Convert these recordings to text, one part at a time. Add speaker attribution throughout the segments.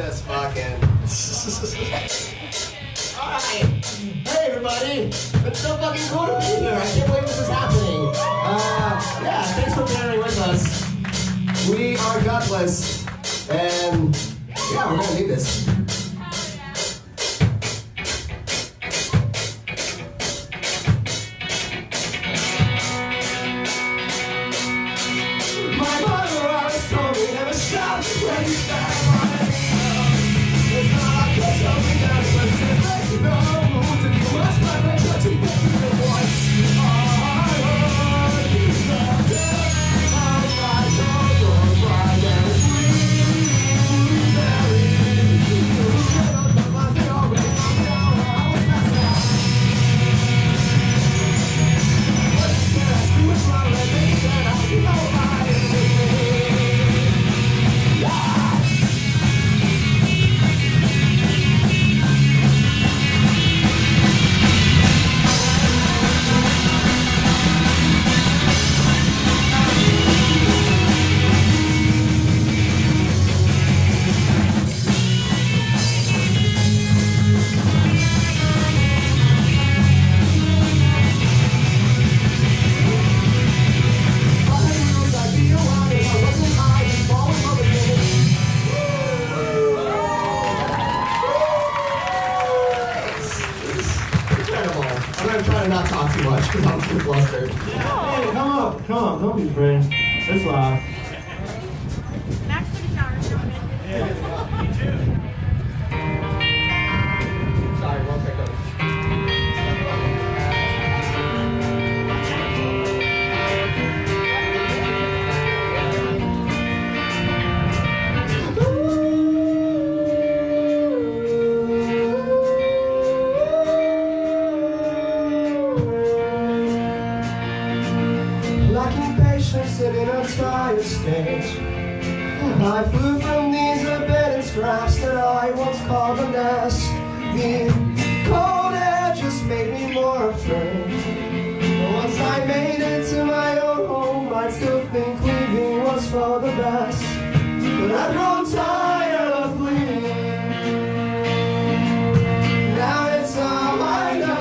Speaker 1: Just fucking. Alright. Hey everybody. It's so fucking cool to be here. I can't believe this is happening. Yeah, thanks for bearing with us. We are gutless. And yeah, we're gonna need this. My mother always told me never shout when you stand on it. It's not like you're something that was different. No, to be much better, try to get you the voice. I love you, I'm right, you're right, and not talk too much because I'm too flustered.
Speaker 2: Hey, come on, don't be afraid. It's loud.
Speaker 3: Max took a shower.
Speaker 1: Me too. Sorry, wrong pickup. Lacking patience sitting on tired stage. I flew from these abandoned scraps that I once called a nest. The cold air just made me more afraid. But once I made it to my own home, I still think leaving was for the best. But I've grown tired of fleeing. Now it's all I know.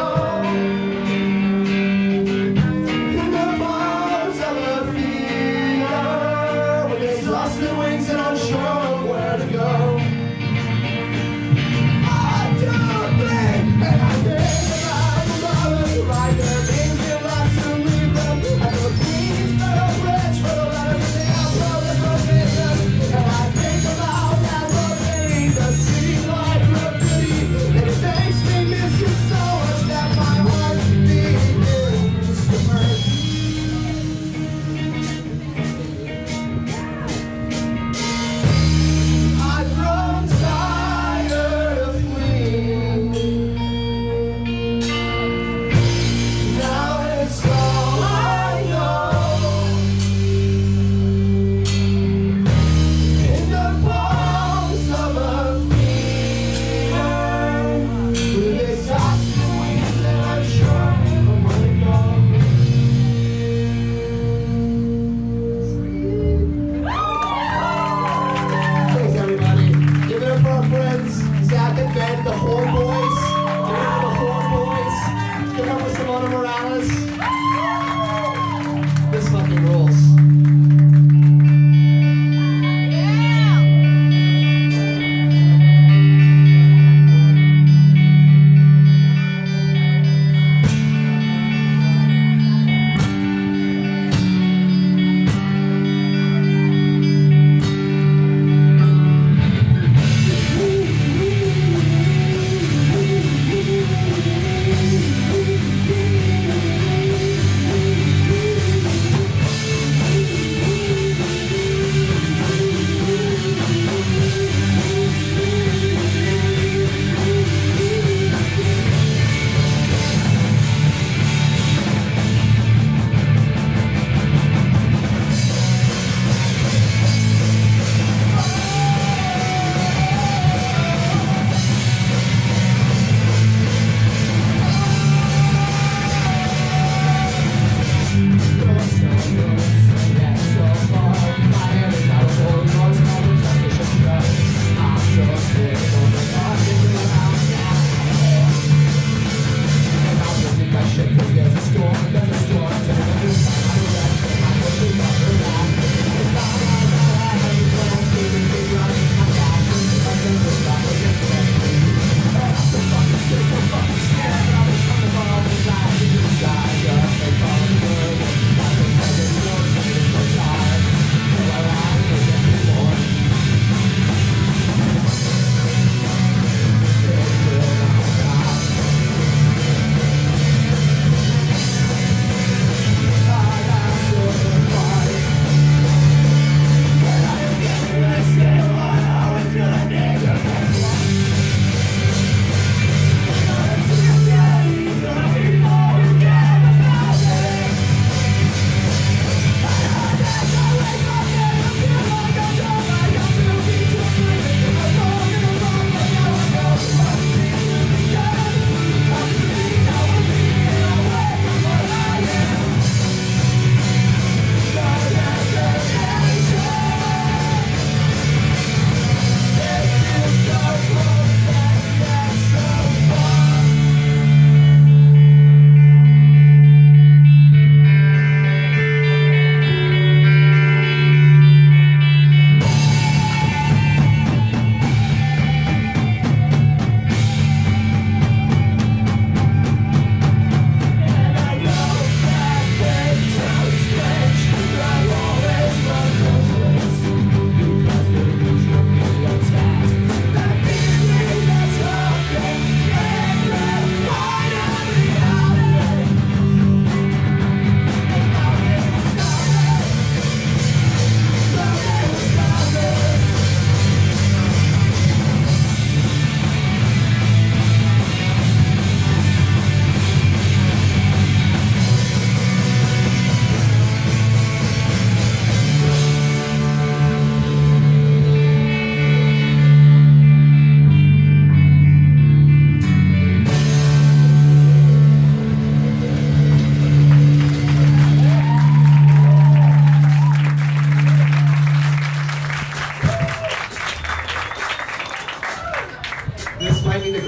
Speaker 1: Wings and unsure of where to go. I do think and I think about the lovers who write their names in last to leave them. I know the queens that are rich for the letters they have broken for business. And I think about that rotating that seems like graffiti. And it makes me miss you so much that my heart begins to hurt.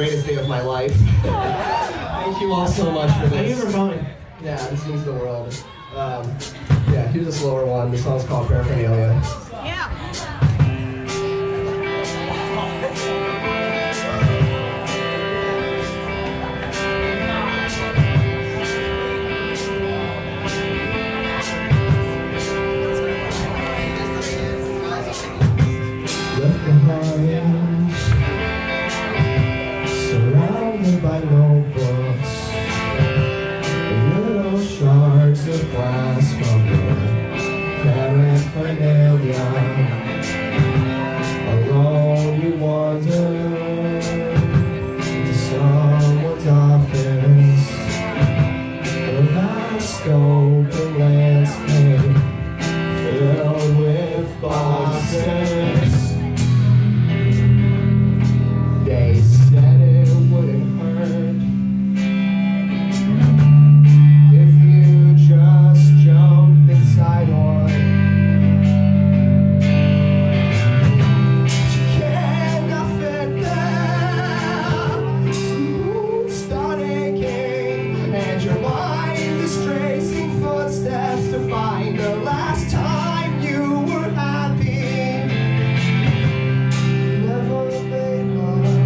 Speaker 1: greatest day of my life. Thank you all so much for
Speaker 2: Thank you
Speaker 1: this.
Speaker 2: for coming.
Speaker 1: Yeah, this means the world. Yeah, here's a slower one. The song's called Paraphernalia.
Speaker 3: Yeah.
Speaker 1: Left behind, surrounded by notebooks and little shards of glass from your paraphernalia. Alone you wander into someone's office, a vast open landscape filled with boxes. They said it wouldn't hurt if you just jumped inside one. You cannot fit there. You start aching, and your mind is tracing footsteps to find the last time you were happy. Never made love,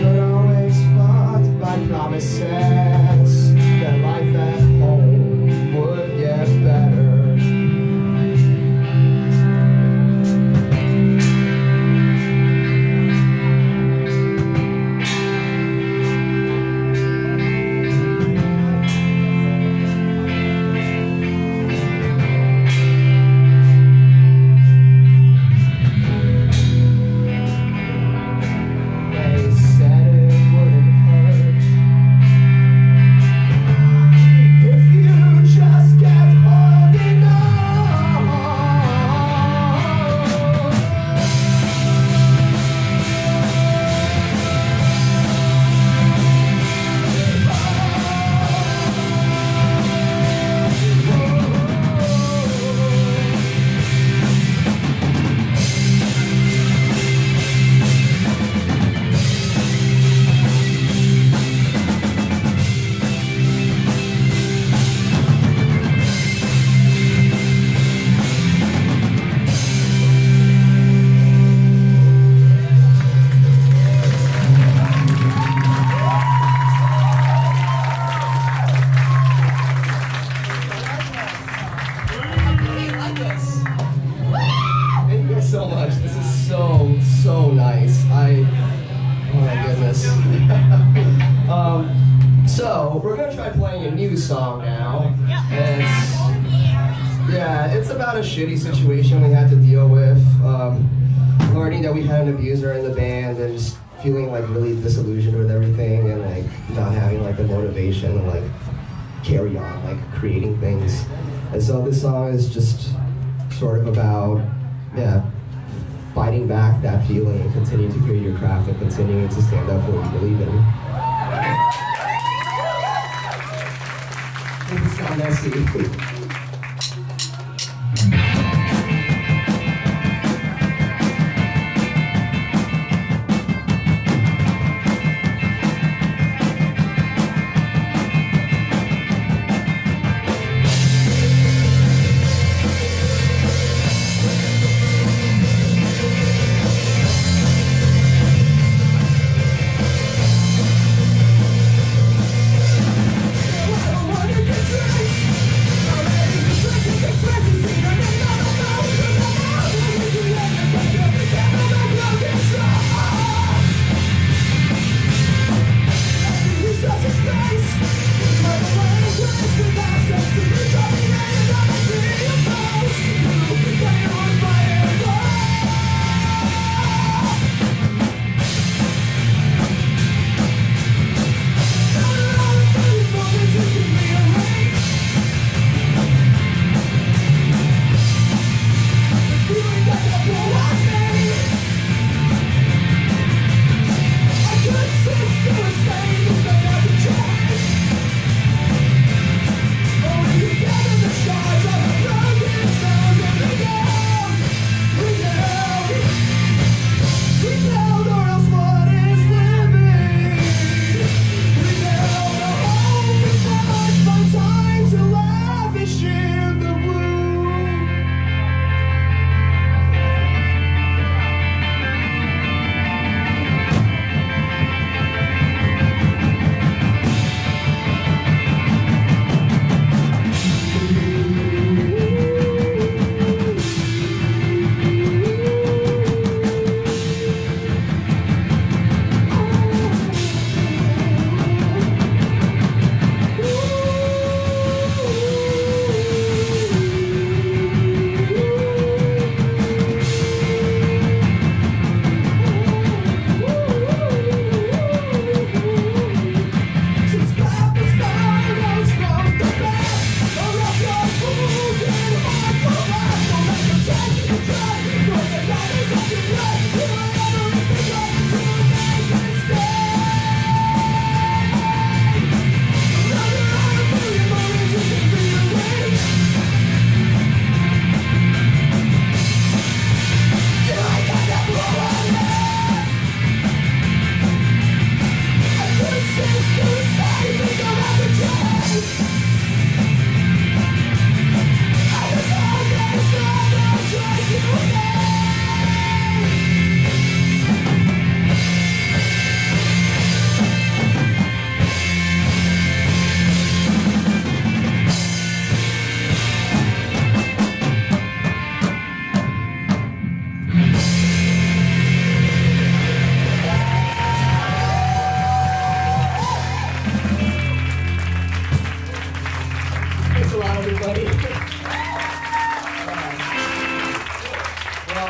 Speaker 1: but always fought by promises that life at home would get better. They said it wouldn't hurt if you just kept holding on. Thank you guys so much. This is so nice. Oh my goodness. So we're gonna try playing a new song now. And it's about a shitty situation we had to deal with. Learning that we had an abuser in the band and just feeling like really disillusioned with everything and like not having like the motivation to like carry on, like creating things. And so this song is just sort of about, fighting back that feeling and continuing to create your craft and continuing to stand up for what you believe in. Make it sound messy. I don't wanna get dressed.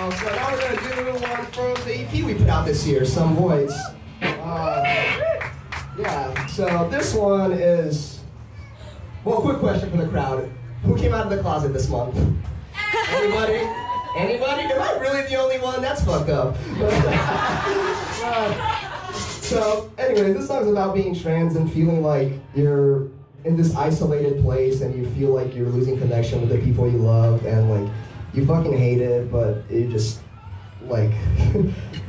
Speaker 1: So now we're gonna do one from the EP we put out this year, Some Voids. Yeah, so this one is, well, quick question for the crowd. Who came out of the closet this month? Anybody? Anybody? Am I really the only one? That's fucked up. So, anyways, this song's about being trans and feeling like you're in this isolated place and you feel like you're losing connection with the people you love and like you fucking hate it, but you just like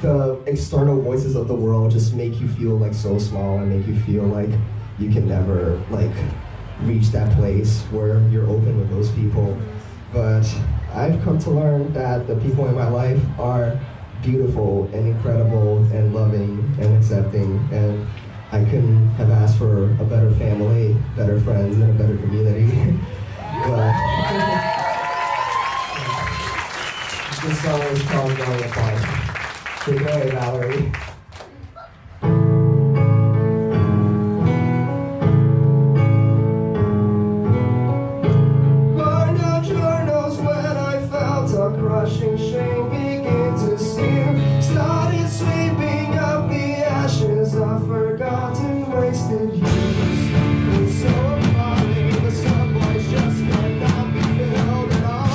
Speaker 1: the external voices of the world just make you feel like so small and make you feel like you can never like reach that place where you're open with those people. But I've come to learn that the people in my life are beautiful and incredible and loving and accepting, and I couldn't have asked for a better family, better friends, and a better community. But this song is called Going Apart. Take it away, Valerie. Burned out journals when I felt a crushing shame begin to sear. Started sweeping up the ashes of forgotten wasted years. It's so appalling, the subways just cannot be filled at all.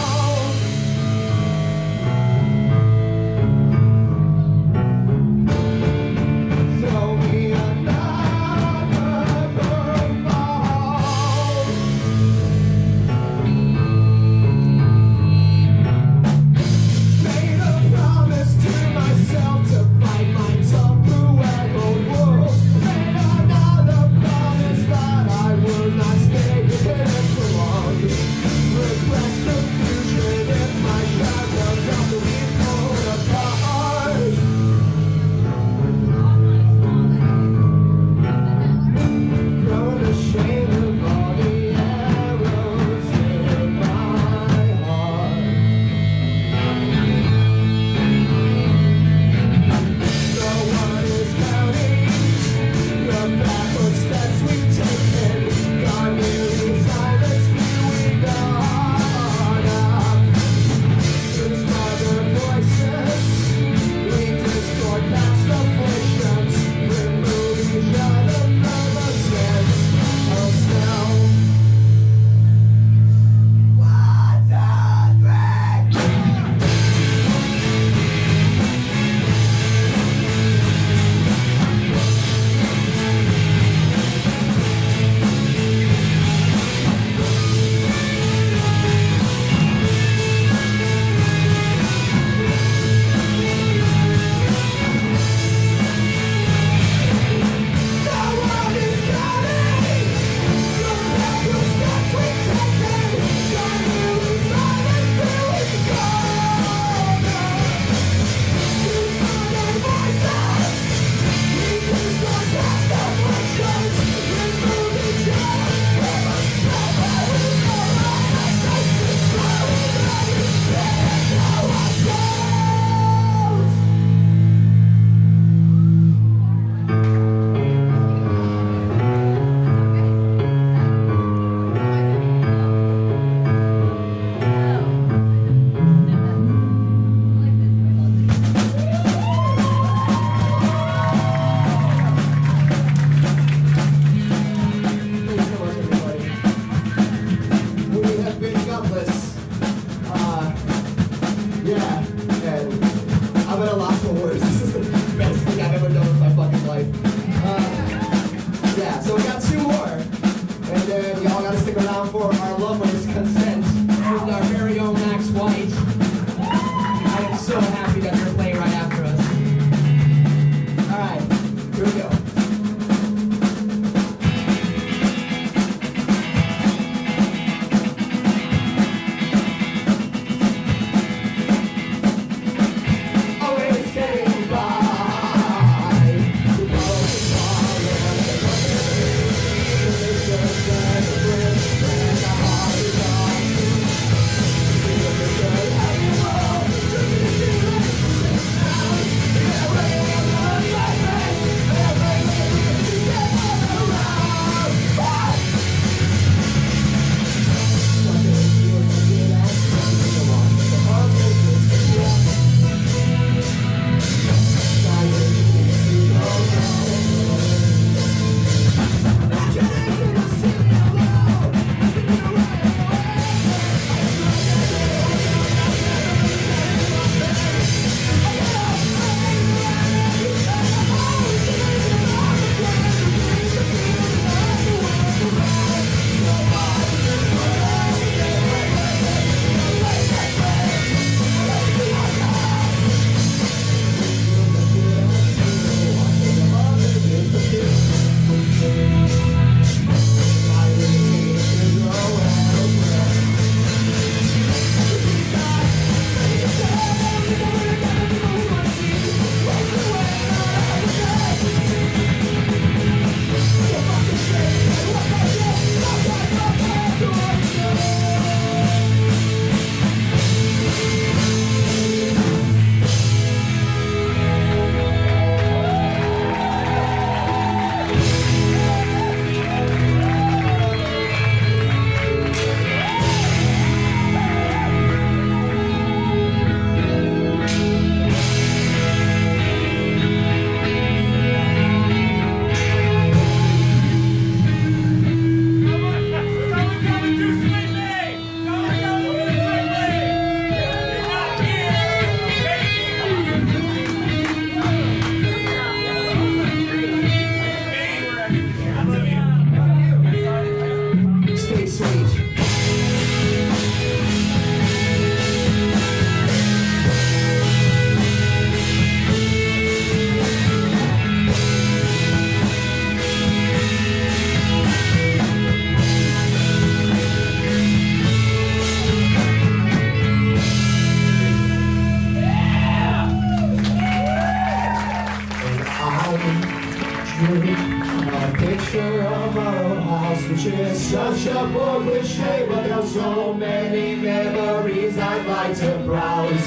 Speaker 1: picture of our old house, which is such a poor cliche, but there's so many memories I'd like to browse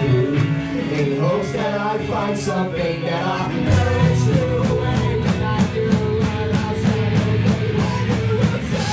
Speaker 1: through, in hopes that I find something that our parents threw away when I do what I said. Okay, what you would say.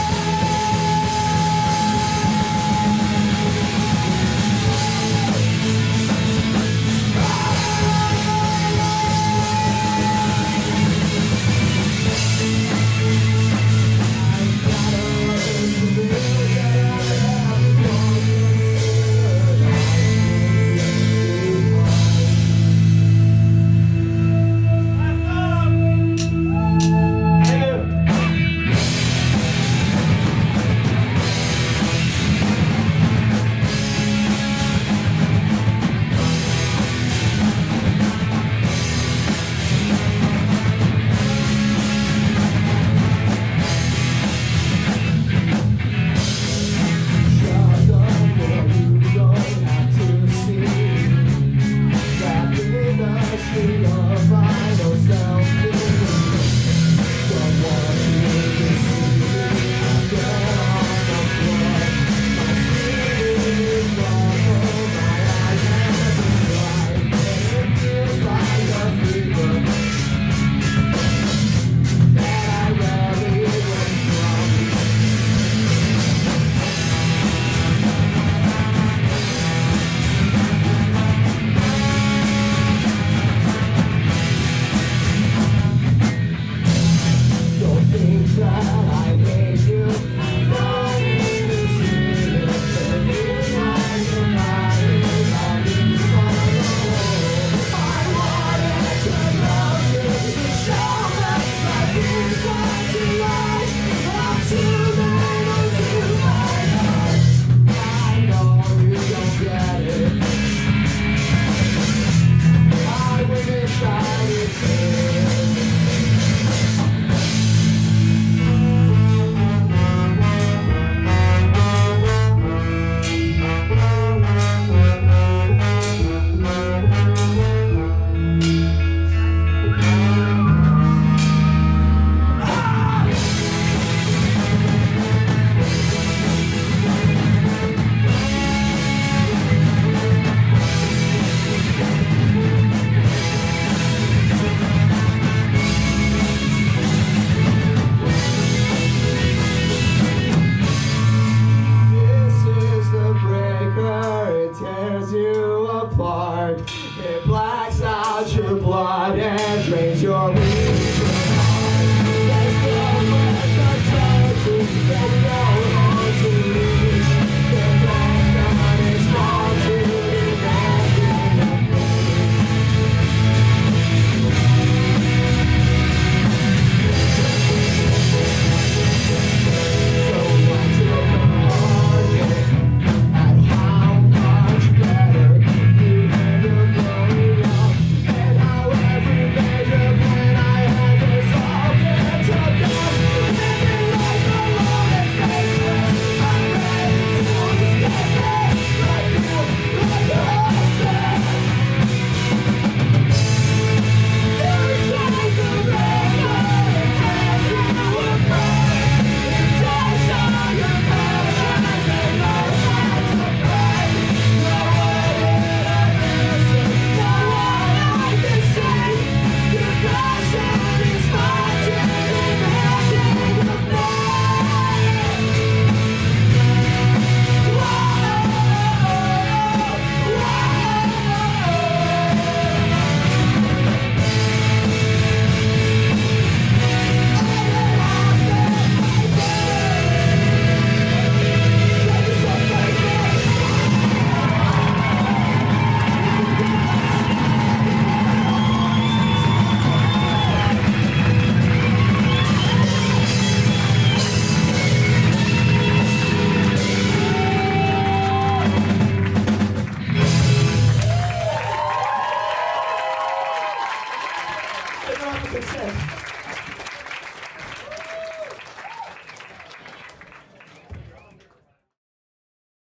Speaker 1: It blacks out your blood and drains your